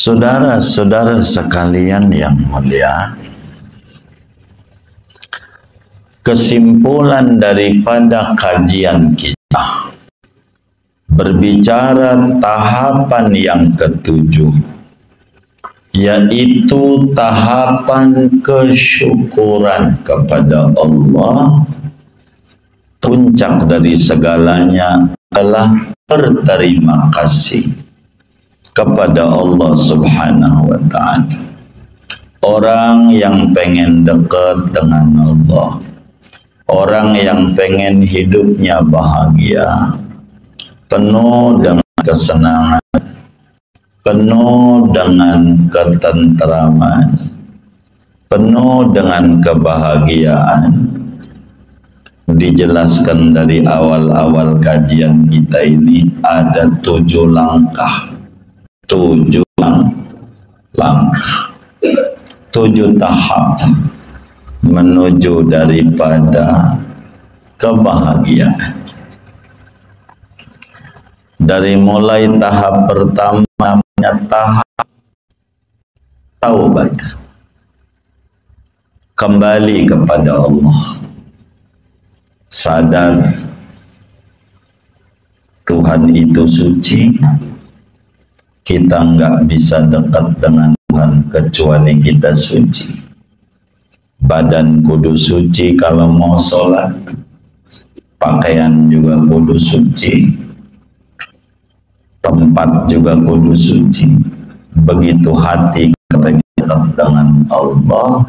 Saudara-saudara sekalian yang mulia, kesimpulan daripada kajian kita berbicara tahapan yang ketujuh, yaitu tahapan kesyukuran kepada Allah. Puncak dari segalanya adalah berterima kasih kepada Allah Subhanahu wa Ta'ala. Orang yang pengen dekat dengan Allah, orang yang pengen hidupnya bahagia, penuh dengan kesenangan, penuh dengan ketentraman, penuh dengan kebahagiaan. Dijelaskan dari awal-awal kajian kita ini ada 7 langkah, 7 langkah, 7 tahap menuju daripada kebahagiaan. Dari mulai tahap pertama, tahap taubat, kembali kepada Allah, sadar Tuhan itu suci, kita nggak bisa dekat dengan Tuhan kecuali kita suci. Badan kudu suci kalau mau sholat, pakaian juga kudu suci, tempat juga kudu suci. Begitu hati kita dekat dengan Allah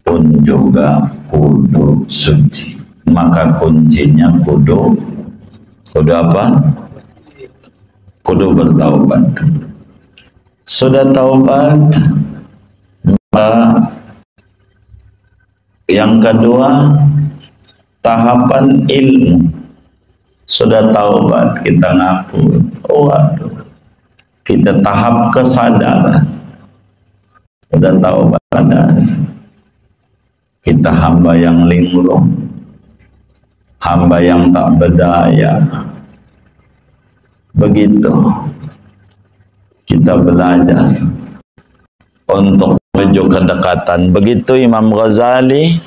pun juga kudu suci. Maka kuncinya kudu apa? Kudu bertaubat. Sudah taubat, yang kedua tahapan ilmu. Sudah taubat, kita ngaku, waduh, kita tahap kesadaran. Sudah taubat, kita hamba yang linglung, hamba yang tak berdaya. Begitu kita belajar untuk menuju kedekatan. Begitu Imam Ghazali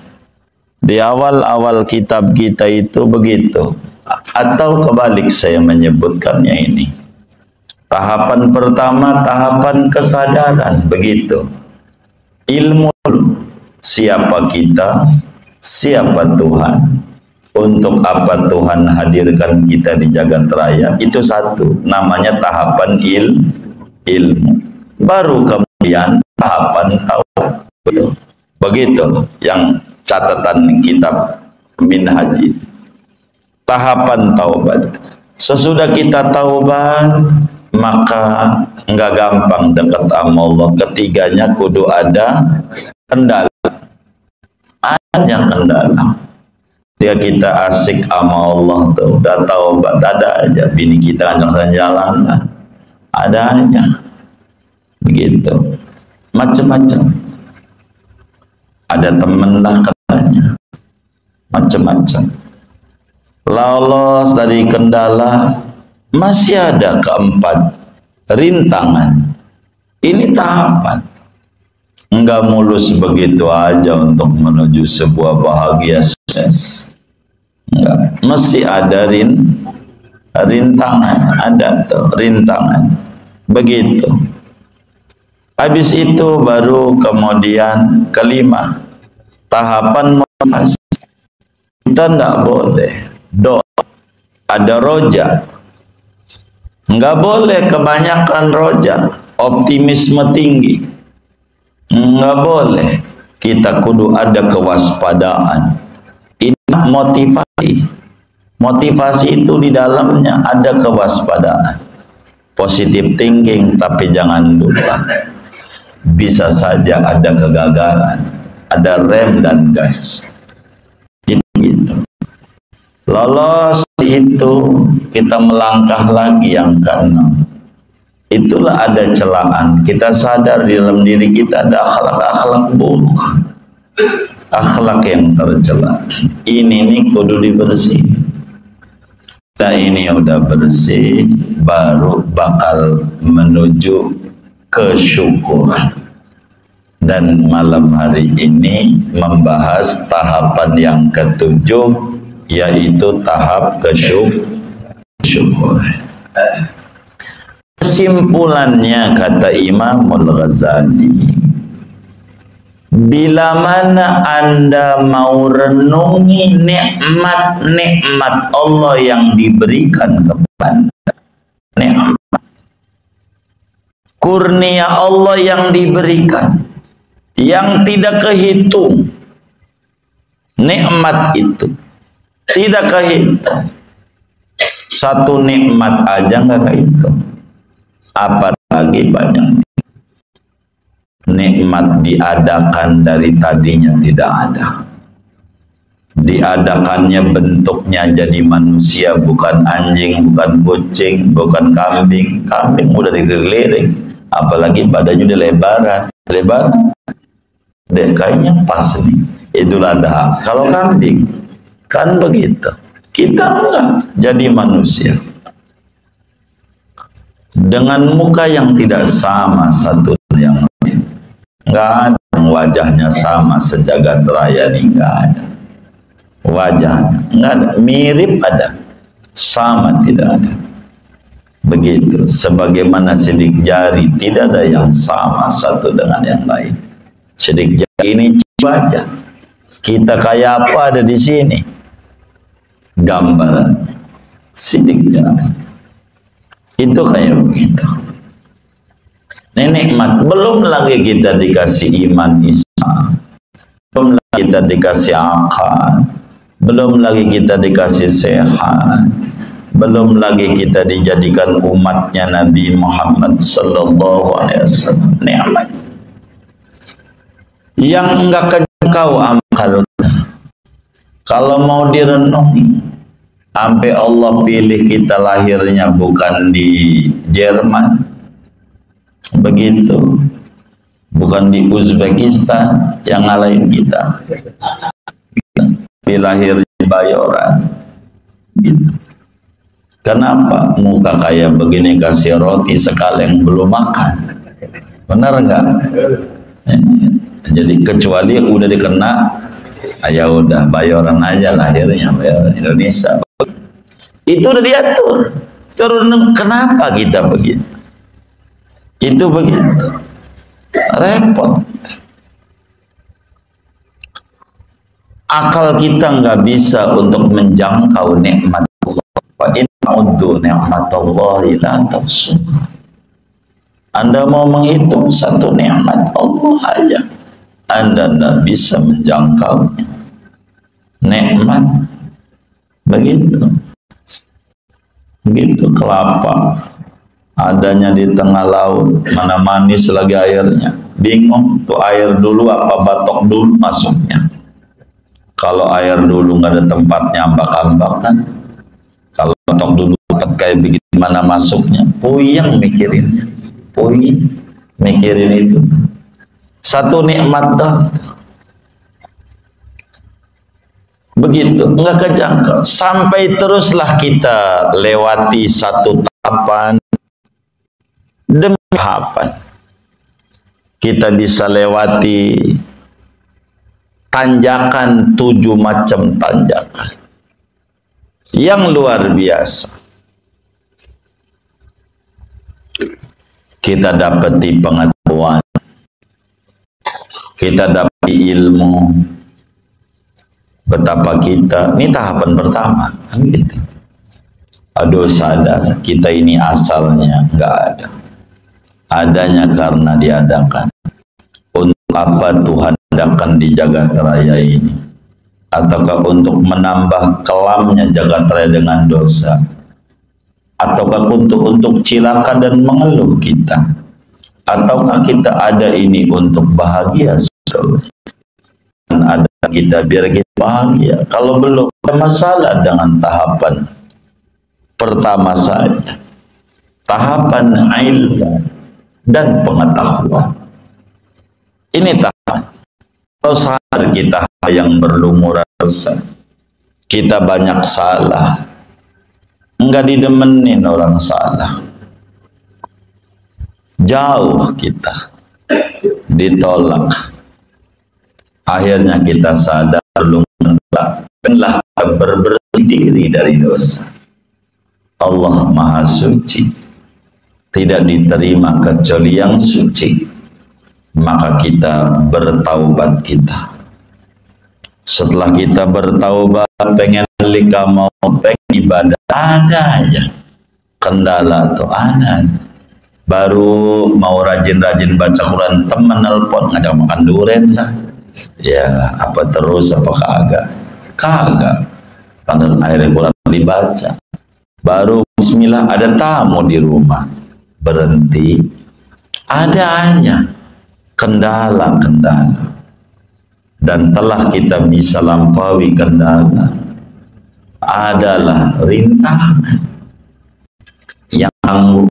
di awal-awal kitab kita itu begitu. Atau kebalik saya menyebutkannya ini. Tahapan pertama tahapan kesadaran, begitu. Ilmu, siapa kita, siapa Tuhan, untuk apa Tuhan hadirkan kita di jagat raya, itu satu, namanya tahapan ilmu. Baru kemudian tahapan taubat. Begitu yang catatan kitab Minhaj. Tahapan taubat. Sesudah kita taubat, maka enggak gampang dekat sama Allah. Ketiganya kudu ada kendala. Ada kendala. Dia kita asik sama Allah tuh, udah taubat, ada aja bini kita ngajak jalan, ada aja. Begitu. Macam-macam. Ada temen lah katanya. Macam-macam. Lolos dari kendala, masih ada keempat, rintangan. Ini tahapan. Enggak mulus begitu aja untuk menuju sebuah bahagia sukses. Enggak, mesti ada rintangan, ada tuh rintangan. Begitu. Habis itu baru kemudian kelima, tahapan motivasi. Kita enggak boleh doa, ada roja. Enggak boleh kebanyakan roja, optimisme tinggi. Enggak boleh. Kita kudu ada kewaspadaan. Ini motivasi. Motivasi itu di dalamnya ada kewaspadaan. Positive thinking, tapi jangan lupa bisa saja ada kegagalan, ada rem dan gas. Gitu. Lolos itu kita melangkah lagi yang keenam. Itulah ada celaan. Kita sadar di dalam diri kita ada akhlak-akhlak buruk, akhlak yang tercela. Ini nih kudu dibersih. Nah ini udah bersih, baru bakal menuju kesyukuran. Dan malam hari ini membahas tahapan yang ketujuh, yaitu tahap kesyukuran. Kesimpulannya, kata Imamul Ghazali, bila mana Anda mau renungi nikmat-nikmat Allah yang diberikan kepada Anda, kurnia Allah yang diberikan, yang tidak kehitung, nikmat itu tidak kehitung. Satu nikmat aja nggak kehitung, apalagi banyak nikmat diadakan dari tadinya tidak ada. Diadakannya bentuknya jadi manusia, bukan anjing, bukan kucing, bukan kambing. Kambing udah dikeliling, apalagi badannya udah lebar deh, kayaknya pas nih Idul Adha. Kalau kambing kan begitu, kita enggak, jadi manusia dengan muka yang tidak sama satu yang lain. Enggak ada wajahnya sama sejagat raya nih, enggak ada wajahnya, enggak ada, mirip ada, sama tidak ada. Begitu sebagaimana sidik jari tidak ada yang sama satu dengan yang lain. Sidik jari ini aja. Kita kayak apa ada di sini? Gambaran sidik jari. Itu kayak begitu. Ini nikmat. Belum lagi kita dikasih iman Islam, belum lagi kita dikasih akal, belum lagi kita dikasih sehat, belum lagi kita dijadikan umatnya Nabi Muhammad sallallahu alaihi wasallam. Nikmat yang enggak kejangkau akal. Kalau mau direnungi, sampai Allah pilih kita lahirnya bukan di Jerman, begitu, bukan di Uzbekistan yang ngalahin kita, lahir di Bayoran, gitu. Kenapa? Muka kayak begini kasih roti sekali yang belum makan, benar enggak? Jadi kecuali udah dikena, ya udah Bayoran aja lahirnya, Bayoran Indonesia. Itu udah diatur. Turun, kenapa kita begitu? Itu begitu. Repot. Akal kita nggak bisa untuk menjangkau nikmat Allah. Wa in ta'uddu ni'matallahi la tuhsuha. Anda mau menghitung satu nikmat Allah aja, Anda tidak bisa menjangkaunya. Nikmat begitu, begitu. Kelapa adanya di tengah laut, mana manis lagi airnya, bingung tuh air dulu apa batok dulu masuknya. Kalau air dulu nggak ada tempatnya, ambak-ambak kan. Kalau batok dulu dapat kayak begitu, mana masuknya, puyeng mikirinnya, puyeng mikirin itu. Satu nikmat dah begitu, enggak kejangkau. Sampai teruslah kita lewati satu tahapan demi tahapan. Kita bisa lewati tanjakan, 7 macam tanjakan yang luar biasa. Kita dapati pengetahuan, kita dapat ilmu. Betapa kita, ini tahapan pertama kan gitu. Aduh, sadar kita ini asalnya nggak ada, adanya karena diadakan. Untuk apa Tuhan adakan di jagat raya ini? Ataukah untuk menambah kelamnya jagat raya dengan dosa? Ataukah untuk cilaka dan mengeluh kita? Ataukah kita ada ini untuk bahagia? Dan ada kita biar kita bahagia. Kalau belum, ada masalah dengan tahapan pertama saja, tahapan ilmu dan pengetahuan. Ini tahapan. Kalau sadar kita yang berlumuran dosa, kita banyak salah, enggak didemenin orang salah. jauh kita ditolak. Akhirnya kita sadar telah berbersih diri dari dosa. Allah Maha Suci, tidak diterima kecuali yang suci. Maka kita bertaubat kita. Setelah kita bertaubat, pengen lika mau pengen ibadah, ada aja kendala tuh, ada. Baru mau rajin-rajin baca Quran, temen nelpon ngajak makan durian lah. Ya, apa terus apa kagak. Padahal akhirnya Quran dibaca. Baru bismillah ada tamu di rumah. Berhenti. Ada aja kendala-kendala. Dan telah kita bisa lampaui kendala adalah rintangan yang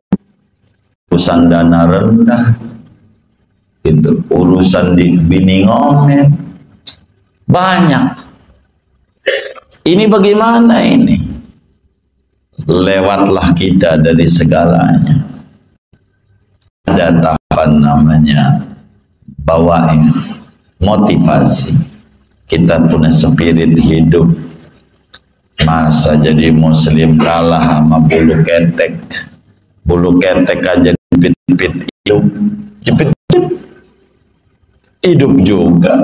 urusan dana rendah, itu urusan di bini ngomen banyak. Ini bagaimana ini? Lewatlah kita dari segalanya. Ada tahapan namanya bawain, motivasi. Kita punya spirit hidup. Masa jadi muslim kalah sama bulu ketek? Bulu ketek aja jepit-jepit hidup, jepit-jepit hidup juga.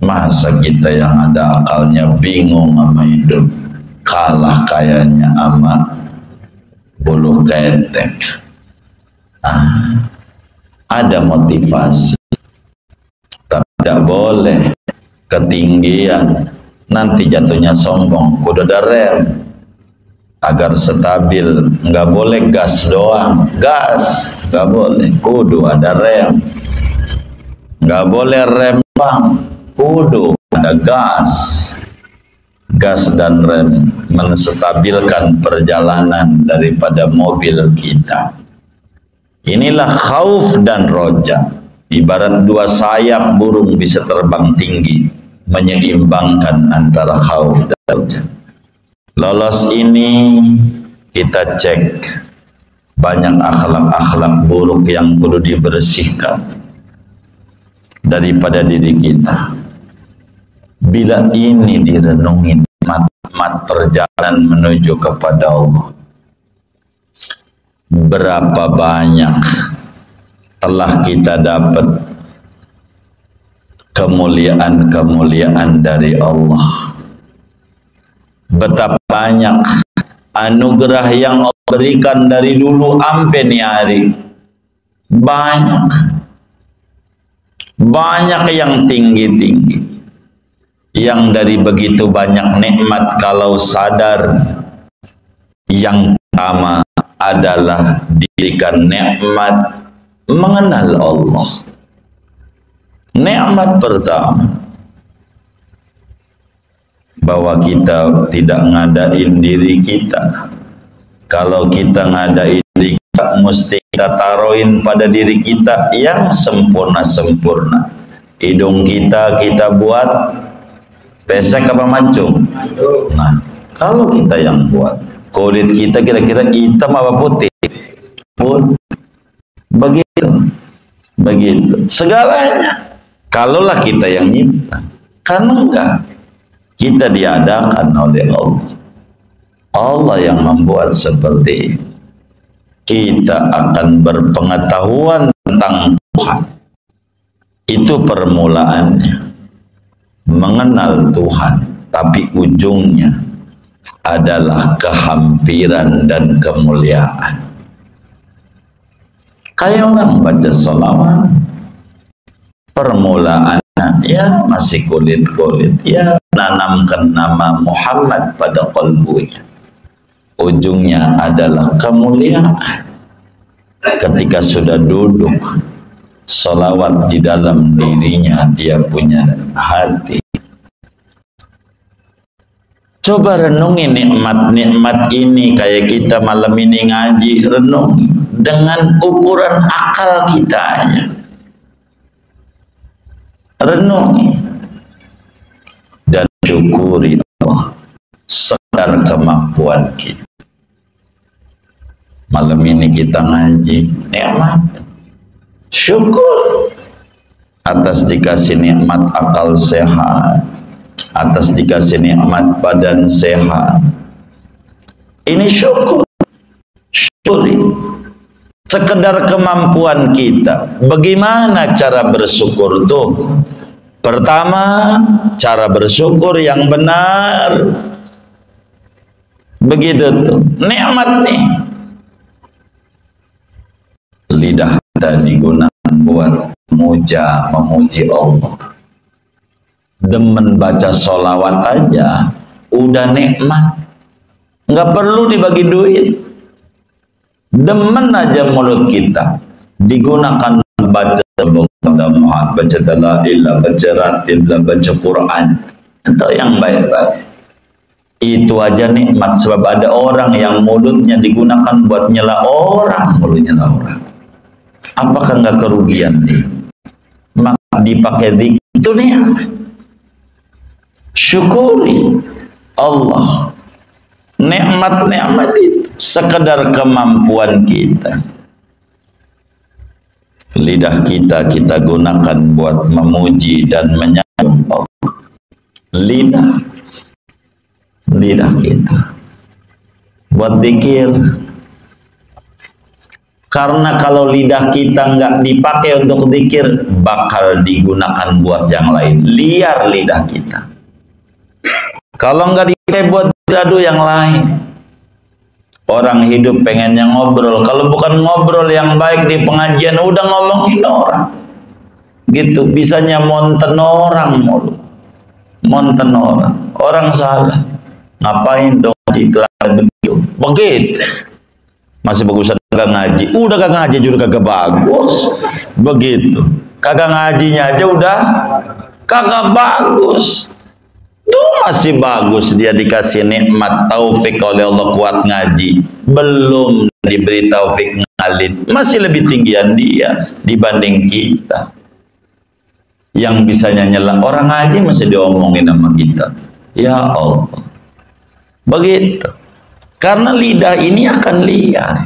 Masa kita yang ada akalnya bingung sama hidup, kalah kayaknya sama bulu ketek. Ada motivasi, tapi tidak boleh ketinggian, nanti jatuhnya sombong. Kudu ada rem agar stabil, nggak boleh gas doang, gas nggak boleh, kudu ada rem. Nggak boleh rem bang, kudu ada gas. Gas dan rem menstabilkan perjalanan daripada mobil kita. Inilah khauf dan roja. Ibarat dua sayap burung bisa terbang tinggi, menyeimbangkan antara khauf dan roja. Lolos ini kita cek banyak akhlak-akhlak buruk yang perlu dibersihkan daripada diri kita. Bila ini direnungin, mat perjalanan menuju kepada Allah, berapa banyak telah kita dapat kemuliaan-kemuliaan dari Allah. Betapa banyak anugerah yang Allah berikan dari dulu sampai nih hari. Banyak yang tinggi-tinggi, yang dari begitu banyak nikmat kalau sadar, yang pertama adalah diberikan nikmat mengenal Allah. Nikmat pertama, bahwa kita tidak ngadain diri kita. Kalau kita ngadain diri kita, mesti kita taruhin pada diri kita yang sempurna-sempurna. Hidung kita buat pesek apa mancung? Nah, kalau kita yang buat, kulit kita kira-kira hitam apa putih? Putih. Begitu segalanya. Kalaulah kita yang nyipta, kan enggak, kita diadakan oleh Allah. Allah yang membuat seperti ini. Kita akan berpengetahuan tentang Tuhan. Itu permulaannya, mengenal Tuhan, tapi ujungnya adalah kehampiran dan kemuliaan. Kayak orang baca sholawat, permulaannya ya masih kulit-kulit, ya nanamkan nama Muhammad pada kalbunya. Ujungnya adalah kemuliaan. Ketika sudah duduk sholawat di dalam dirinya, dia punya hati. Coba renungi nikmat-nikmat ini. Kayak kita malam ini ngaji, renungi dengan ukuran akal kita aja. Renungi dan syukuri Allah sekadar kemampuan kita. Malam ini kita ngaji, nikmat. Syukur atas dikasih nikmat akal sehat, atas dikasih nikmat badan sehat. Ini syukur. Syukuri. Sekedar kemampuan kita. Bagaimana cara bersyukur tuh? Pertama, cara bersyukur yang benar. Begitu tuh. Nikmat nih. Lidah kita digunakan buat memuji Allah. Demen baca sholawat aja udah nikmat, nggak perlu dibagi duit. Demen aja mulut kita digunakan baca Muhammad, baca dalailah, baca ratiblah, baca Quran atau yang baik-baik. Itu aja nikmat, sebab ada orang yang mulutnya digunakan buat nyela orang, mulutnya nyela orang. Apakah nggak kerugian nih? Maka dipakai zikir itu nikmat. Syukuri Allah. Nikmat-nikmat itu sekedar kemampuan kita. Lidah kita gunakan buat memuji dan menyanjung Allah. Lidah kita buat zikir. Karena kalau lidah kita nggak dipakai untuk zikir, bakal digunakan buat yang lain. Liar lidah kita. Kalau nggak dipakai buat gaduh yang lain. Orang hidup pengennya ngobrol. Kalau bukan ngobrol yang baik di pengajian, udah ngomongin orang. Gitu, bisanya monten orang mulu. Monten orang. Orang salah. Ngapain dong iklan begitu? Begitu. Masih bagusan kagak ngaji. Udah kagak ngaji juga kagak bagus. Begitu. Kagak ngajinya aja udah kagak bagus. Tuh masih bagus, dia dikasih nikmat taufik oleh Allah kuat ngaji, belum diberi taufik ngalim, masih lebih tinggian dia dibanding kita yang bisanya nyela orang ngaji masih diomongin sama kita. Ya Allah, begitu. Karena lidah ini akan liar.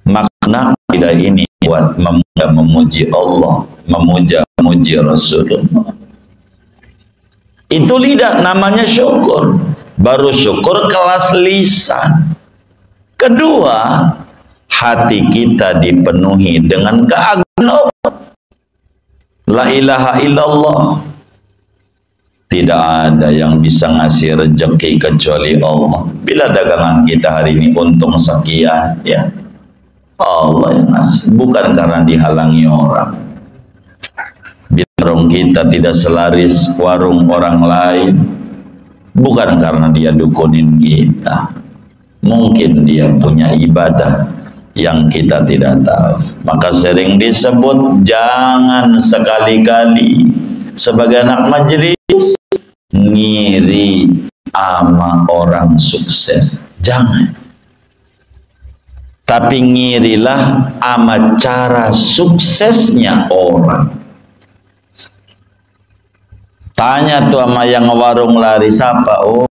Makna lidah ini buat memuji Allah, memuji Rasulullah. Itu lidah, namanya syukur. Baru syukur kelas lisan. Kedua, hati kita dipenuhi dengan keagungan Allah. La ilaha illallah. Tidak ada yang bisa ngasih rezeki kecuali Allah. Bila dagangan kita hari ini untung sekian, ya Allah yang ngasih, bukan karena dihalangi orang. Warung kita tidak selaris warung orang lain, bukan karena dia dukunin kita. Mungkin dia punya ibadah yang kita tidak tahu. Maka sering disebut, jangan sekali-kali sebagai anak majelis ngiri sama orang sukses. Jangan. Tapi ngirilah sama cara suksesnya orang. Tanya tuh sama yang warung laris apa? Oh,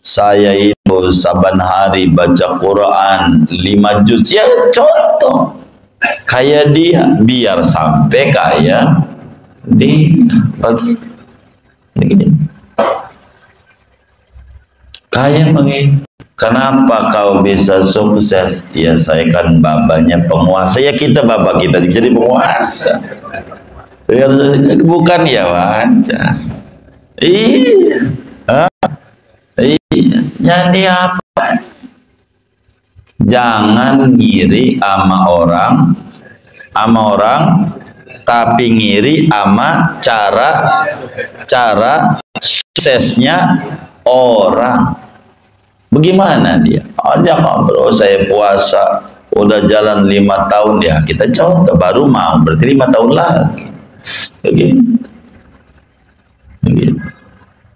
saya itu saban hari baca Quran 5 juz. Ya contoh. Kayak dia, biar sampai kayak dia. Begini. Kayak begini. Kenapa kau bisa sukses? Ya saya kan babanya penguasa. Ya kita bapak kita jadi penguasa. Bukan ya wajar. Iya. Iya. Jadi apa? Jangan ngiri sama orang, tapi ngiri sama cara suksesnya orang. Bagaimana dia? Aja ngobrol, saya puasa udah jalan 5 tahun ya, kita coba baru mau berarti 5 tahun lagi. Begitu.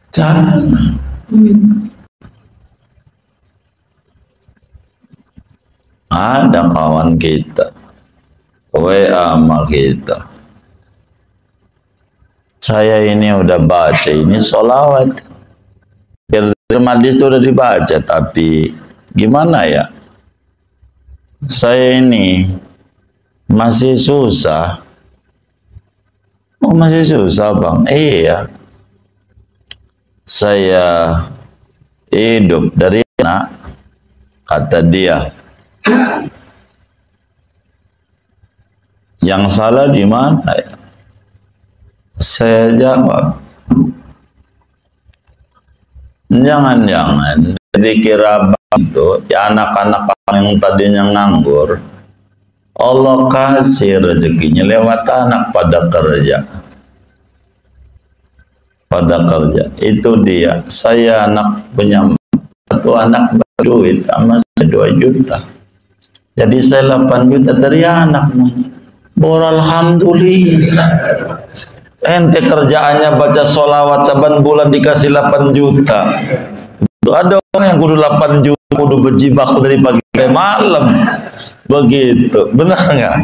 Jangan. Ada kawan kita, WA sama kita. Saya ini udah baca ini sholawat. Hadis itu udah dibaca, tapi gimana ya? Saya ini Masih susah. Oh, masih susah bang. Iya. Saya hidup dari anak. Kata dia. Yang salah di mana? Saya jawab. Jangan-jangan dikira itu ya anak-anak yang tadinya nganggur, Allah kasih rezekinya lewat anak pada kerja. Itu dia. Saya anak punya satu anak berduit sama saya 2 juta. Jadi saya 8 juta dari anak. Alhamdulillah. Ente kerjaannya baca sholawat saban bulan dikasih 8 juta. Ada orang yang kudu 8 juta kudu berjibaku dari pagi sampai malam. Begitu, benar nggak?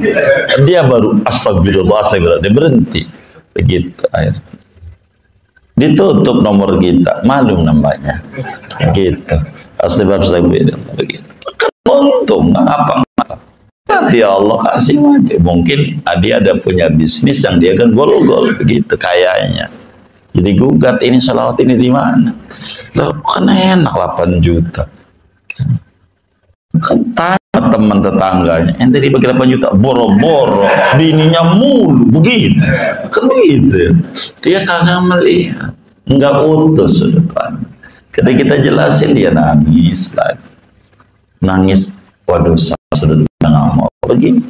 Dia baru astagfirullah, dia berhenti. Begitu, ditutup nomor kita, malu nambahnya. Gitu, astagfirullah, begitu. Kan untung, apa? Nanti Allah kasih aja. Mungkin dia ada punya bisnis yang dia kan gol-gol begitu kayaknya. Jadi gugat ini sholawat ini di mana? Loh, kan enak 8 juta. Kan tanya teman tetangganya, ente dibagi 8 juta, boro-boro, bininya mulu, begitu. Kan begitu. Dia kagak melihat, nggak utus depan. Ketika kita jelasin dia nangis lagi. Nangis, waduh sudah nggak mau begini.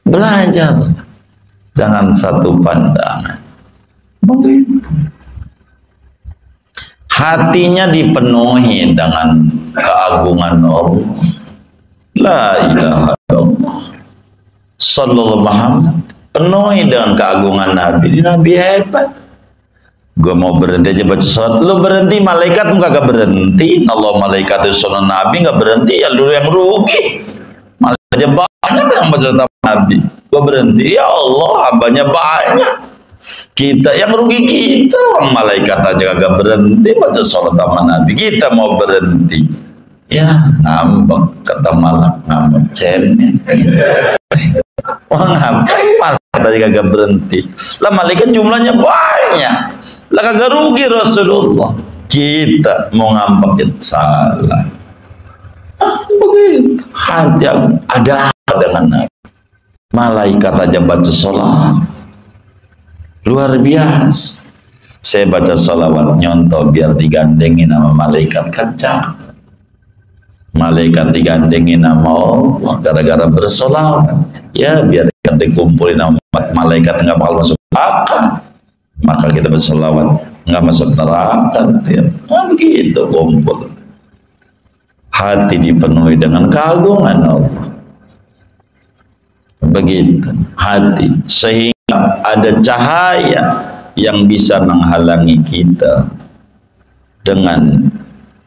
Belajar. Jangan satu pandangan. Begitu. Hatinya dipenuhi dengan keagungan Allah. La ilaha illallah. Sallallahu Muhammad. Penuhi dengan keagungan Nabi. Nabi hebat. Gue mau berhenti aja baca salat. Lu berhenti, malaikat enggak berhenti. Allah malaikat itu sunnah Nabi enggak berhenti. Ya lu yang rugi. Malaikat aja banyak yang baca Nabi. Gue berhenti. Ya Allah, hambanya banyak. Kita yang rugi kita, orang malaikat aja kagak berhenti baca sholat sama Nabi, kita mau berhenti ya ngambek, kata malak ngambek cemen. Wah ngapain malaikat aja kagak berhenti lah, malaikat jumlahnya banyak lah, kagak rugi Rasulullah. Kita mau ngambek itu salah. Begitu hati ada apa dengan Nabi, malaikat aja baca sholat luar biasa. Saya baca sholawat nyontoh biar digandengin sama malaikat kaca. Malaikat digandengin sama Allah gara-gara bersolawat. Ya biar kita dikumpulin sama malaikat nggak bakal masuk neraka. Maka kita bersolawat nggak masuk neraka. Nah, begitu kumpul. Hati dipenuhi dengan keagungan Allah. Begitu hati sehingga ada cahaya yang bisa menghalangi kita dengan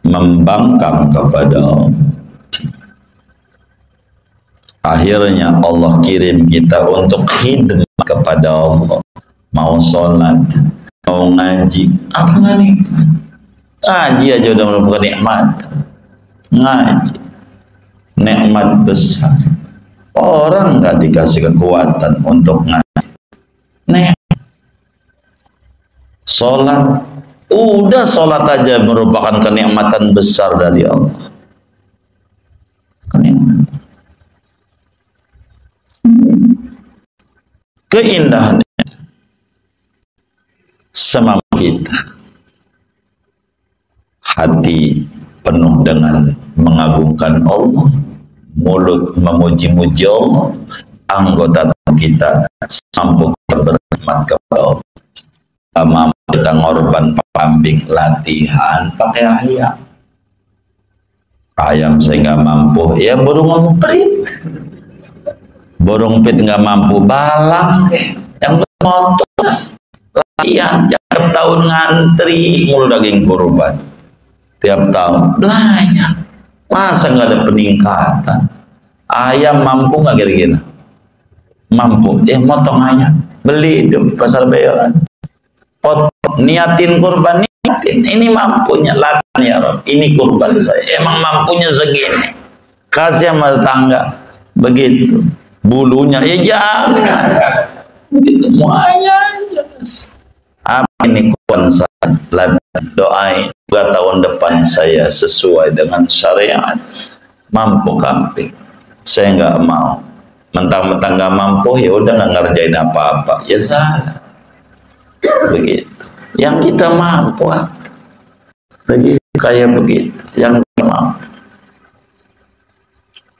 membangkang kepada Allah. Akhirnya Allah kirim kita untuk hidup kepada Allah. Mau sholat, mau ngaji, apa nggak nih? Ngaji aja udah merupakan nikmat. Ngaji, nikmat besar. Orang nggak dikasih kekuatan untuk ngaji. Sholat, udah sholat aja merupakan kenikmatan besar dari Allah. Kenikmatan. Keindahannya semampu kita. Hati penuh dengan mengagungkan Allah, mulut memuji-muji Allah, anggota kita mampu berkhidmat kepada Allah. Mampu kita ngorban kambing, latihan pakai ayam saya nggak mampu, ya burung emprit. Burung pit nggak mampu, balang yang motor latihan tiap tahun ngantri mulu daging kurban tiap tahun banyak. Masa nggak ada peningkatan? Ayam mampu nggak kira-kira? Mampu, motong ayam, beli di pasar Bayoran, niatin kurban, niatin, ini mampunya, latihan ya Rob, ini kurban saya, emang mampunya segini, kasih sama tetangga, begitu, bulunya, ya jangan. Begitu muanya jelas. Apa ini kuansa doain juga tahun depan saya sesuai dengan syariat, mampu kambing. Saya nggak mau. Mentang-mentang nggak mampu, ya udah nggak ngerjain apa-apa. Ya salah. Begitu. Yang kita mampu, begitu kayak begitu. Yang kita mampu.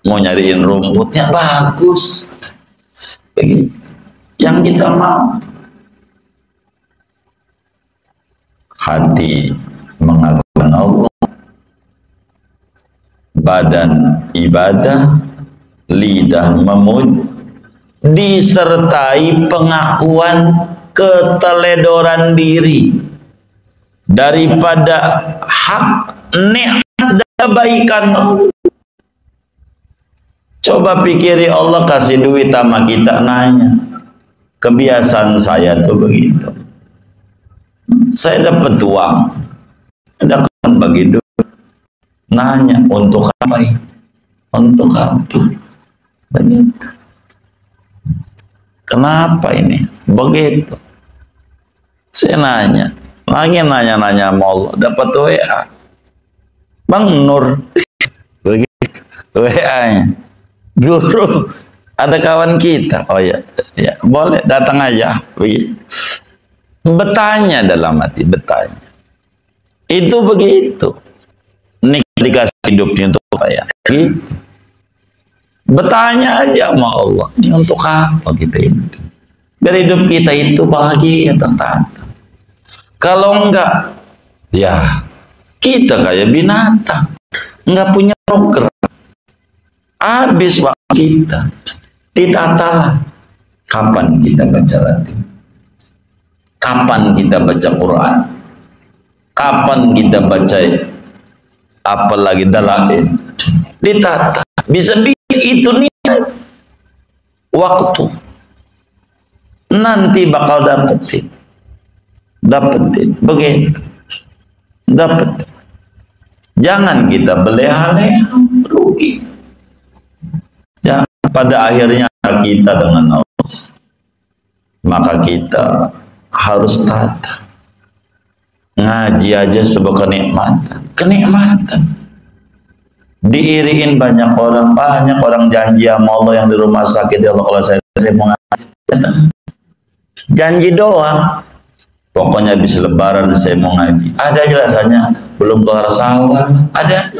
Mau nyariin rumputnya bagus. Begitu. Yang kita mampu. Hati mengagungkan Allah, badan ibadah, lidah memuji, disertai pengakuan keteledoran diri daripada hak nikmat dan kebaikan. Coba pikiri, Allah kasih duit sama kita, nanya. Kebiasaan saya tuh begitu. Saya dapat uang, ada kan bagi duit, nanya untuk apa ini? Untuk apa? Begitu. Kenapa ini? Begitu. Saya nanya, lagi nanya-nanya sama Allah, dapat WA, Bang Nur, begitu, WA-nya, guru, ada kawan kita, oh ya, ya boleh datang aja, begitu. Bertanya dalam hati, bertanya. Itu begitu. Ini dikasih hidupnya untuk apa ya? Gitu. Bertanya aja sama Allah, ini untuk apa kita ini? Biar hidup kita itu bahagia, tertata. Kalau enggak, ya kita kayak binatang, enggak punya program. Habis waktu kita, ditatalah. Kapan kita baca Latin? Kapan kita baca Quran? Kapan kita baca apalagi dalail? Ditata. Bisa itu niat. Waktu. Nanti bakal dapetin. Dapetin. Begitu. Dapetin. Jangan kita beleha-leha, rugi. Jangan. Pada akhirnya kita dengan Allah. Maka kita harus tata. Ngaji aja sebuah kenikmatan. Kenikmatan. Diiriin banyak orang janji sama Allah yang di rumah sakit, ya Allah kalau saya mau ngaji. Janji doang. Pokoknya habis lebaran saya mau ngaji. Ada jelasannya, belum kelar Syawal. Ada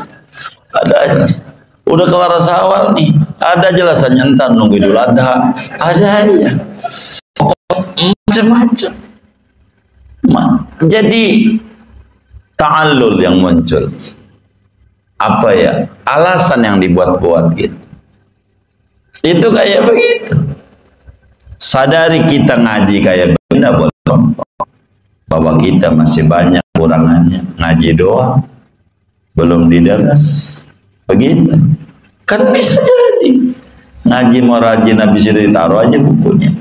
jelas. Udah kelar Syawal nih, ada jelasannya, entar nunggu Idul Adha. Ada aja. Macam-macam. Jadi ta'allul yang muncul, apa ya, alasan yang dibuat-buat gitu. Itu kayak begitu. Sadari kita ngaji kayak begini buat bahwa kita masih banyak kurangannya. Ngaji doang belum dideras. Begitu. Kan bisa jadi ngaji mau rajin, habis itu ditaruh aja bukunya,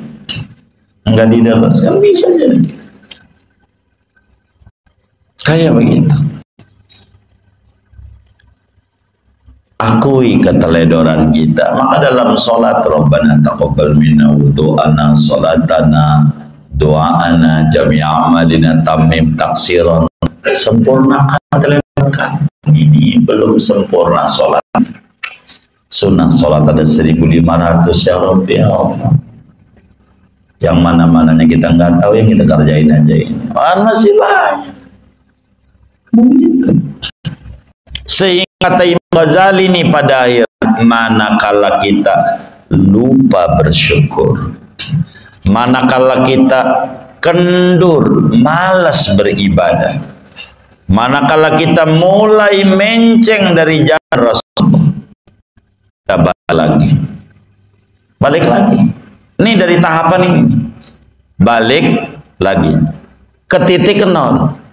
enggak dideras, kan bisa jadi. Kayak begitu. Akui keteledoran kita. Maka dalam sholat, Rabbana taqabbal minna wudu'ana sholatana doa'ana jami'a amalina tammim taksiran. Sempurnakan keteledoran. Ini belum sempurna sholat. Sunnah sholat ada 1500 ya Rabbi, ya Allah. Yang mana-mananya kita nggak tahu, yang kita kerjain aja ini. Masih banyak. Begitu. Sehingga kata Imam Ghazali ini pada akhir, manakala kita lupa bersyukur, manakala kita kendur, malas beribadah, manakala kita mulai menceng dari jalan Rasulullah, kita balik lagi. Ini dari tahapan ini, balik lagi ke titik nol.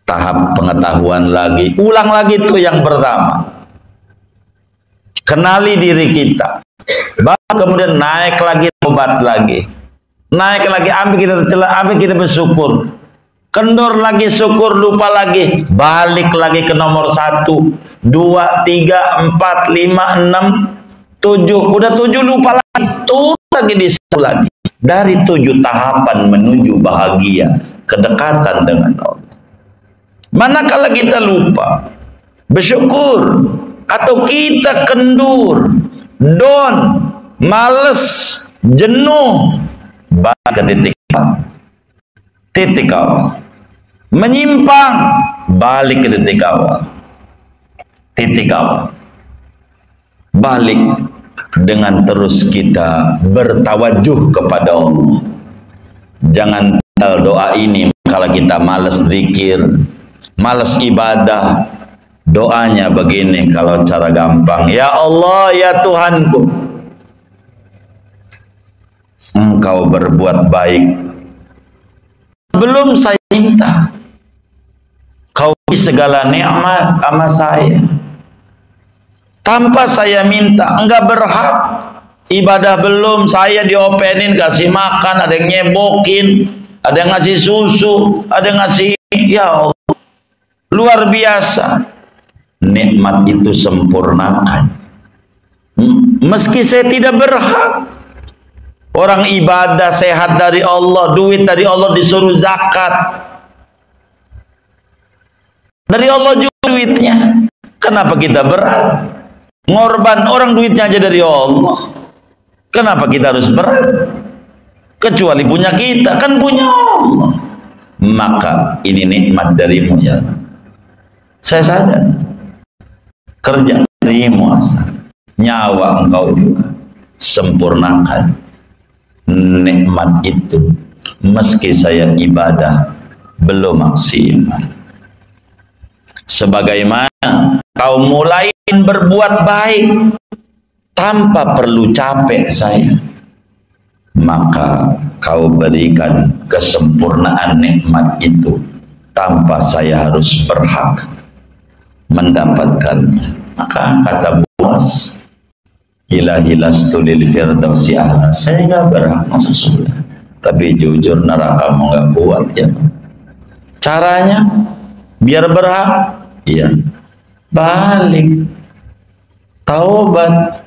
Tahap pengetahuan lagi, ulang lagi tuh yang pertama, kenali diri kita, baru kemudian naik lagi, tobat lagi, naik lagi, ambil kita tercela, ambil kita bersyukur, kendur lagi, syukur, lupa lagi, balik lagi ke nomor 1, 2, 3, 4, 5, 6, udah 7 lupa lagi, turun lagi di 1 lagi. Dari 7 tahapan menuju bahagia, kedekatan dengan Allah. Manakala kita lupa, bersyukur, atau kita kendur, down, males, jenuh, balik ke titik awal. Menyimpang, balik ke titik awal. Titik awal. Balik dengan terus kita bertawajuh kepada Allah. Jangan tinggal doa ini kalau kita malas zikir, malas ibadah. Doanya begini kalau cara gampang, ya Allah, ya Tuhanku, Engkau berbuat baik belum saya minta. Kau beri segala nikmat sama saya tanpa saya minta. Enggak berhak. Ibadah belum, saya diopenin, kasih makan, ada yang nyebokin, ada yang ngasih susu, ada yang ngasih, ya Allah, luar biasa. Nikmat itu sempurnakan. Meski saya tidak berhak. Orang ibadah, sehat dari Allah, duit dari Allah, disuruh zakat dari Allah juga duitnya. Kenapa kita berat? Ngorban, orang duitnya aja dari Allah. Kenapa kita harus berat? Kecuali punya kita, kan punya Allah. Maka ini nikmat darimu ya. Saya sadar. Kerja darimu asal. Nyawa engkau juga. Sempurnakan nikmat itu. Meski saya ibadah belum maksimal. Sebagaimana kau mulai berbuat baik tanpa perlu capek saya, maka kau berikan kesempurnaan nikmat itu tanpa saya harus berhak mendapatkannya. Maka kata Buas, ilahi lastu lil firdausi a'la, saya nggak berhak masuk surga, tapi jujur neraka mau nggak kuat ya. Caranya biar berhak, iya, balik, taubat,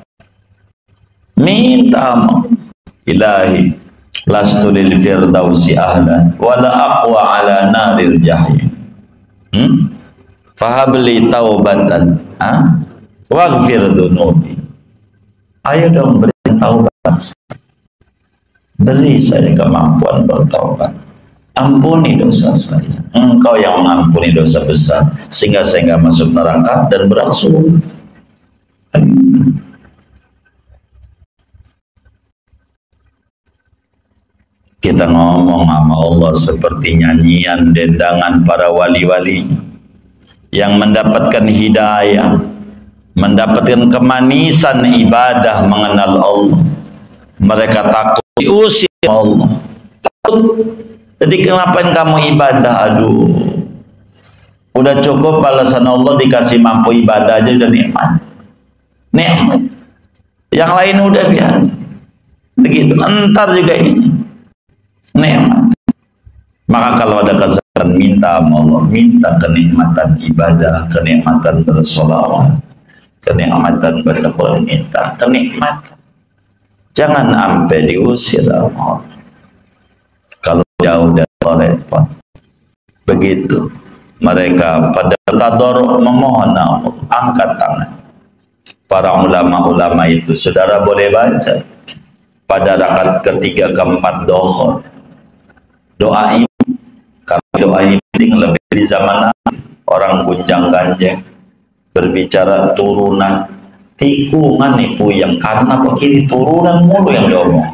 minta maaf. Ilahi lastu lil firdausi a'la wala aqwa ala naril jahim. Fahabli taubatan, waghfir dunubi. Ayo dong beri taubat, beri saya kemampuan bertaubat, ampuni dosa saya. Engkau yang mengampuni dosa besar sehingga saya nggak masuk neraka dan berasul. Kita ngomong sama Allah seperti nyanyian dendangan para wali-wali yang mendapatkan hidayah, mendapatkan kemanisan ibadah mengenal Allah. Mereka takut diusir Allah, takut. Jadi kenapa kamu ibadah? Aduh, udah cukup balasan Allah, dikasih mampu ibadah aja udah nikmat. Nikmat. Yang lain udah biar begitu, entar juga ini nikmat. Maka kalau ada kesalahan, minta sama Allah, minta kenikmatan ibadah, kenikmatan bersolawat, kenikmatan baca Quran, minta kenikmatan. Jangan sampai diusir Allah. Kalau jauh dari repot. Begitu mereka pada tadarruk memohon Allah, angkat tangan. Para ulama-ulama itu, saudara boleh baca pada rakaat ketiga keempat dohor. Doa ini, karena doa ini penting, lebih di zaman orang gunjang ganjeng berbicara turunan, tikungan itu yang karena begini turunan mulu yang diomong,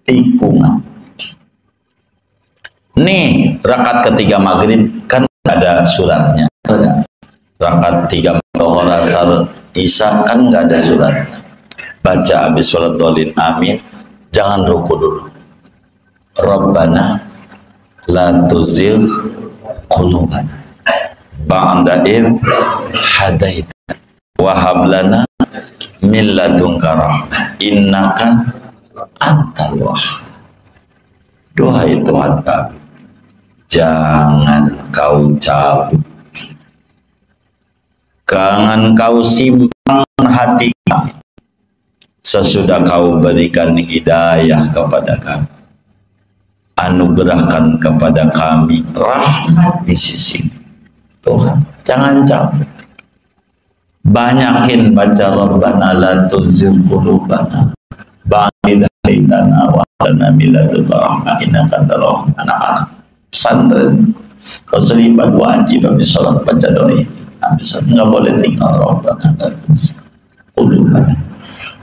tikungan. Nih rakaat ketiga maghrib kan ada suratnya, rakaat 3 dohor asar isya kan nggak ada suratnya. Baca habis sholat dolin amin, jangan ruku dulu. Rabbana la tuzigh qulubana ba'da idh hadaitana wa hab lana min ladunka rahmah innaka antal wahhab. Doa itu ada. Jangan kau cabut, jangan kau simpan hati kami sesudah kau berikan hidayah kepada kami, anugerahkan kepada kami rahmat di sisi Tuhan. Jangan capek, banyakin baca Rabbana la tuzigh qulubana ba'da idh hadaytana wa hab lana min ladunka rahmah innaka antal wahhab. Anak-anak pesantren kau selipat wajib habis sholat baca doa ini. Habis sholat nggak boleh tinggal Rabbana la tuzigh qulubana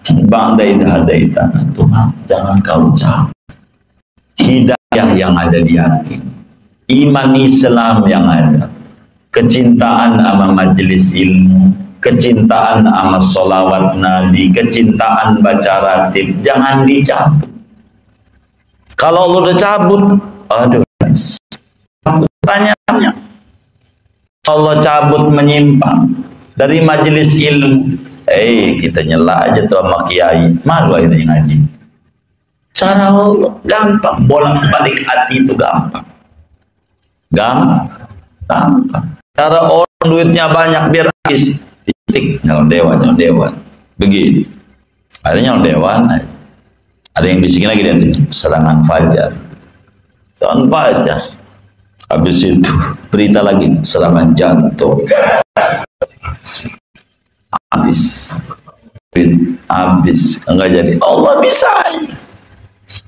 ba'da idh hadaytana. Tuhan, jangan kau cabut hidayah yang ada di hati, iman Islam yang ada, kecintaan sama majelis ilmu, kecintaan sama sholawat Nabi, kecintaan baca ratib, jangan dicabut. Kalau Allah udah cabut, aduh, tanya-tanya. Allah cabut menyimpang dari majelis ilmu, kita nyela aja tuh sama kiai, malu akhirnya ngaji. Cara Allah gampang, bolak-balik hati itu gampang. Gampang. Cara orang duitnya banyak biar habis, nyalon dewan, begitu. Akhirnya nyalon dewan, ada yang bisikin lagi nanti serangan fajar, habis itu berita lagi serangan jantung, habis, enggak jadi. Allah bisa,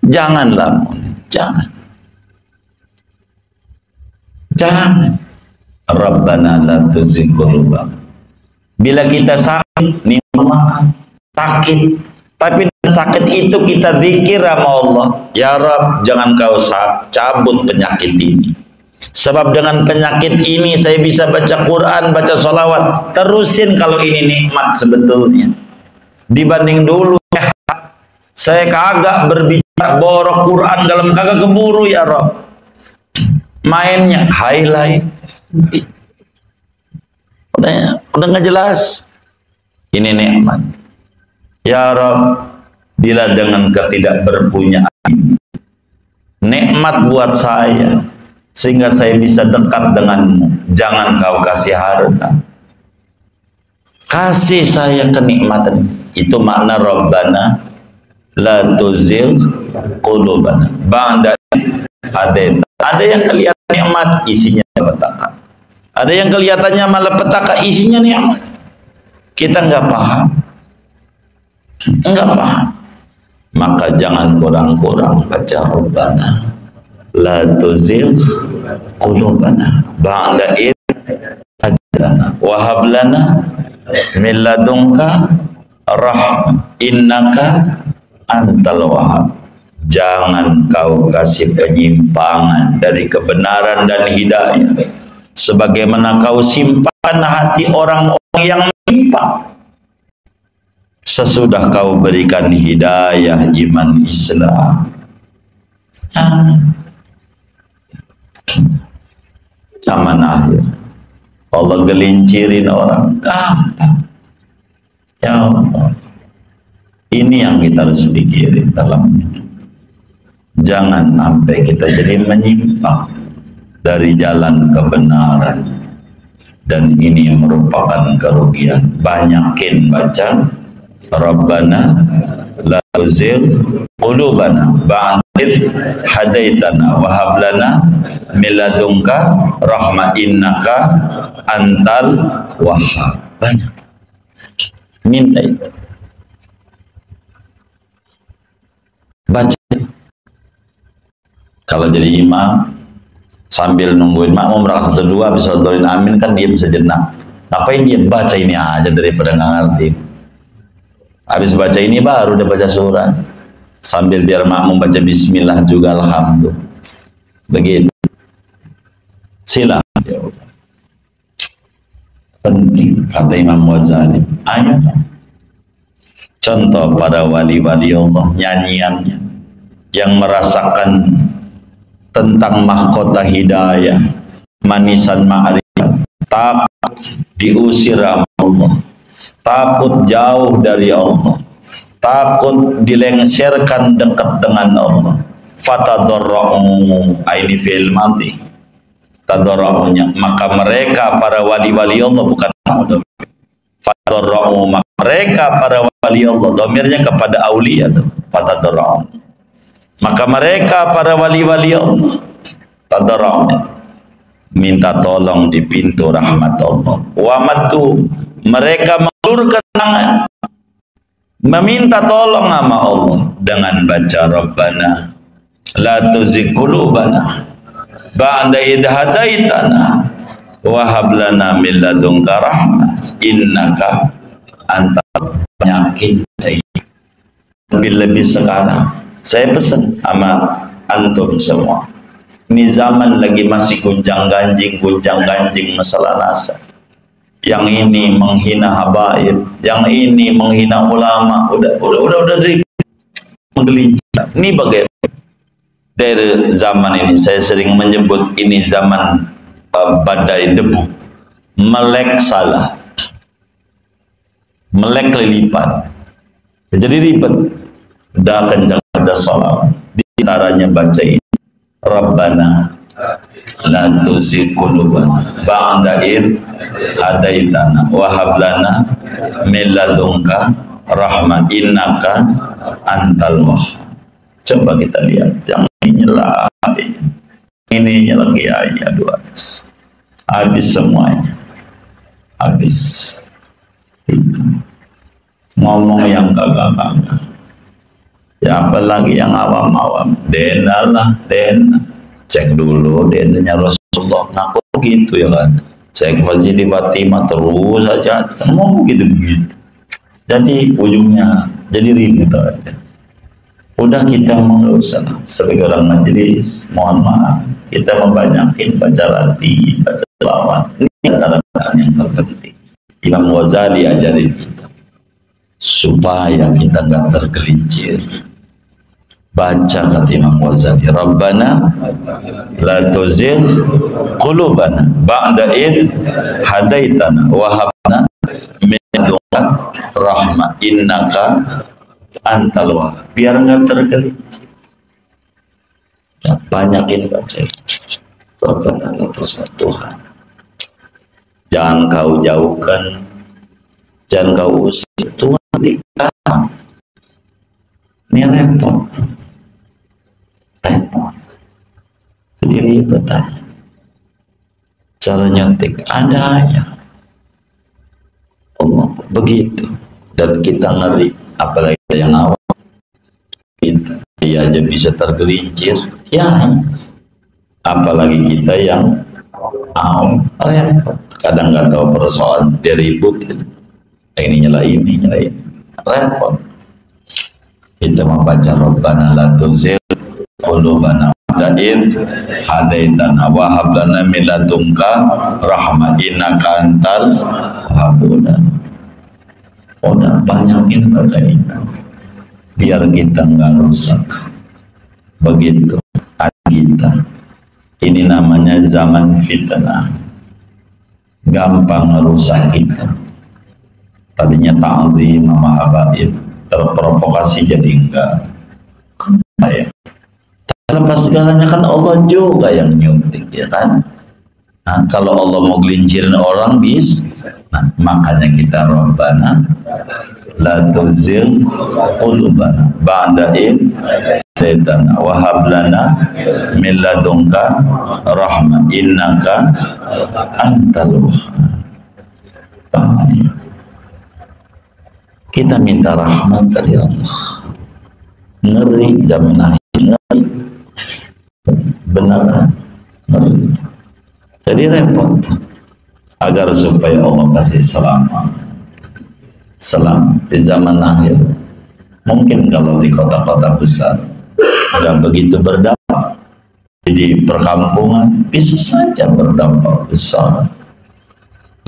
janganlah, jangan. Rabbana la tuzigh qulubana. Bila kita sakit, sakit, tapi sakit itu kita zikir sama Allah, ya Rabb, jangan kau cabut penyakit ini. Sebab dengan penyakit ini saya bisa baca Quran, baca sholawat. Terusin kalau ini nikmat sebetulnya. Dibanding dulu saya kagak berbicara borok Quran dalam kagak keburu, ya Rabb. Mainnya highlight. Udah nggak jelas. Ini nikmat, ya Rabb. Bila dengan ketidakberpunyaan nikmat buat saya sehingga saya bisa dekat denganmu, jangan kau kasih harta, kasih saya kenikmatan. Itu makna Rabbana la tuzigh qulubana ba'da hadaytana. Ada yang kelihatan nikmat, isinya petaka. Ada yang kelihatannya malah petaka, isinya nikmat. Kita nggak paham. Maka jangan kurang-kurang baca Rabbana la tuzigh qulubana ba'da idh hadaytana wa hab lana min ladunka rahmah innaka antal wahhab. Jangan kau kasih penyimpangan dari kebenaran dan hidayah, sebagaimana kau simpan hati orang-orang yang menyimpang. Sesudah kau berikan hidayah iman Islam, zaman akhir Allah gelincirin orang gampang. Ya Allah, ini yang kita harus pikirin dalam hidup. Jangan sampai kita jadi menyimpang dari jalan kebenaran, dan ini merupakan kerugian. Banyakin baca Rabbana la tuzigh qulubana ba'da idh hadaytana wa hab lana min ladunka rahmah innaka antal wahhab. Banyak minta itu, baca. Kalau jadi imam sambil nungguin makmum rakaat 1 2 bisa doain amin, kan dia bisa jenak. Ngapain dia baca ini aja daripada nggak ngerti. Habis baca ini baru udah baca surat, sambil biar makmum baca bismillah juga, alhamdulillah. Begitu. Silakan. Ya Allah. Penting kata Imam Ghazali. Ayat. Contoh para wali-wali Allah, nyanyiannya yang merasakan tentang mahkota hidayah, manisan ma'rifat, takut diusir Allah, takut jauh dari Allah, takut dilengserkan dekat dengan Allah. Fatadarra'u, ini fi'il madhi, tadarra'unya, maka mereka para wali-wali Allah bukan fatadarra'u, maka mereka para wali Allah, domirnya kepada aulia, fatadarra'u, maka mereka para wali-wali Allah tadarra'u, minta tolong di pintu rahmat Allah. Wa matu, mereka mengulurkan tangan meminta tolong sama Allah dengan baca Rabbana la tuzigh qulubana ba'da idh hadaitana wa hab lana min ladunka rahmah innaka antal penyakit saya. Lebih-lebih sekarang saya pesan sama antum semua, ini zaman lagi masih gunjang ganjing masalah nasab. Yang ini menghina habaib, yang ini menghina ulama, udah menggelincir. Ini bagaimana? Dari zaman ini saya sering menyebut ini zaman badai debu, melek salah, melek lilipan, jadi ribet. Udah kencang ada sholawat, di antaranya baca ini Rabbana la tuzigh qulubana ba'da idh hadaitana wa hab lana min ladunka rahmah innaka antal wahhab. Coba kita lihat yang ini lagi, ini lagi ayat 12, habis semuanya, habis itu ngomong yang gagah-gagah. Ya apalagi yang awam-awam, dena lah, dena. Cek dulu denanya Rasulullah, ngaku gitu ya kan. Cek Fazili Fatimah terus aja, ngomong gitu-begitu. Jadi ujungnya jadi ribet aja. Udah kita mau sebagai orang majelis, mohon maaf, kita membanyakin baca latih, baca selawat. Ini antara yang terpenting. Imam Ghazali ajarin kita supaya kita nggak tergelincir. Baca kata Imam Ghazali, Rabbana la tuzigh qulubana ba'da idh hadaitana wa hab lana min ladunka rahmah innaka antal wahhab. Biar nggak tergelincir, ya, banyakin baca Rabbana la tuzigh, Tuhan jangan kau jauhkan, jangan kau usir, Tuhan dikatakan. Ini repot, jadi ribet aja. Cara nyetik ada aja, Allah begitu, dan kita ngeri, apalagi yang awam, kita dia aja bisa tergelincir, ya apalagi kita yang awam, repot. Kadang nggak tahu persoalan, dia ribut, ini nyala ini, repot. Kita membaca Rabbana la tuzigh qulubana ba'da idh hadaitana wa hab lana min ladunka rahmah innaka antal wahhab. Udah banyakin baca itu biar kita nggak rusak. Begitu kita. Ini namanya zaman fitnah, gampang merusak kita. Tadinya ta'zim sama habaib, terprovokasi jadi enggak. Ya. Lepas segalanya kan Allah juga yang nyuntik, ya kan? Nah, kalau Allah mau gelincirin orang bisa. Nah, makanya kita Rabbana la tuzigh qulubana ba'da idh hadaitana wa hab lana min ladunka rahmah innaka antal wahhab. Kita minta rahmat dari Allah. Ngeri zaman akhir, ngeri. Benar, ngeri. Jadi repot. Agar supaya Allah kasih selamat di zaman akhir. Mungkin kalau di kota-kota besar udah begitu berdampak, di perkampungan bisa saja berdampak besar.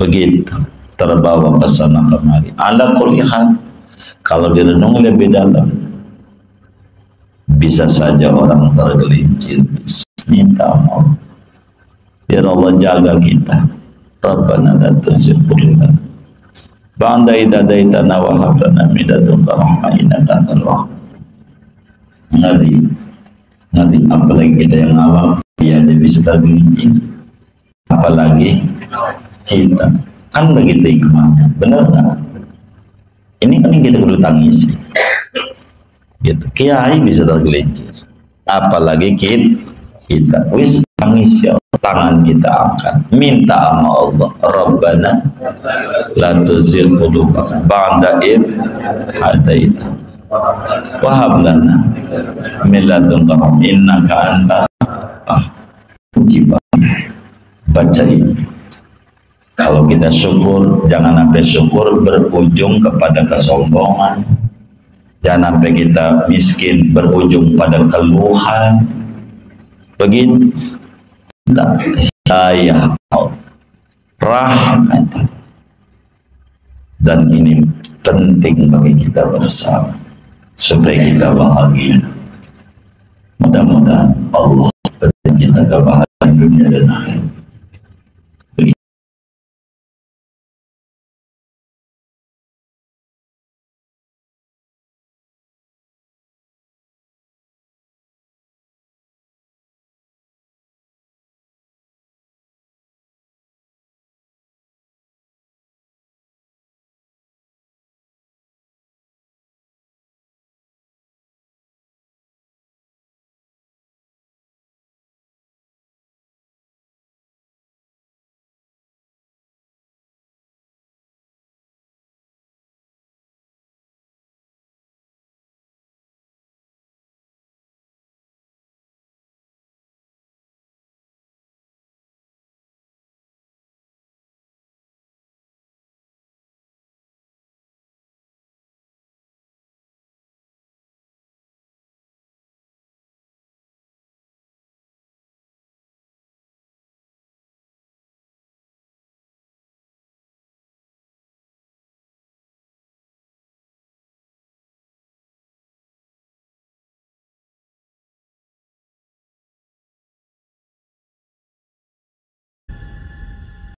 Begitu terbawa pesona kemari. Ala kulli hal, kalau direnung lebih dalam, bisa saja orang tergelincir. Minta maaf, biar Allah jaga kita. Rabbana la tuzigh qulubana ba'da idh hadaitana wa hab lana min ladunka rahmah innaka antal wahhab. Ngeri, apalagi kita yang awam, dia aja bisa tergelincir, apalagi kita. Kan begitu hikmahnya, benar nggak? Ini kita perlu tangisi. Gitu. Kiai bisa tergelincir. Apalagi kita. Wis tangis ya, tangan kita angkat. Minta sama Allah. Rabbana la tuzigh qulubana ba'da idh hadaitana wa hab lana min ladunka rahmah innaka antal wahhab. Baca ini. Kalau kita syukur, jangan sampai syukur berujung kepada kesombongan. Jangan sampai kita miskin berujung pada keluhan. Begitu. Hidayah rahmat. Dan ini penting bagi kita bersama supaya kita bahagia. Mudah-mudahan Allah beri kita kebahagiaan dunia dan akhirat.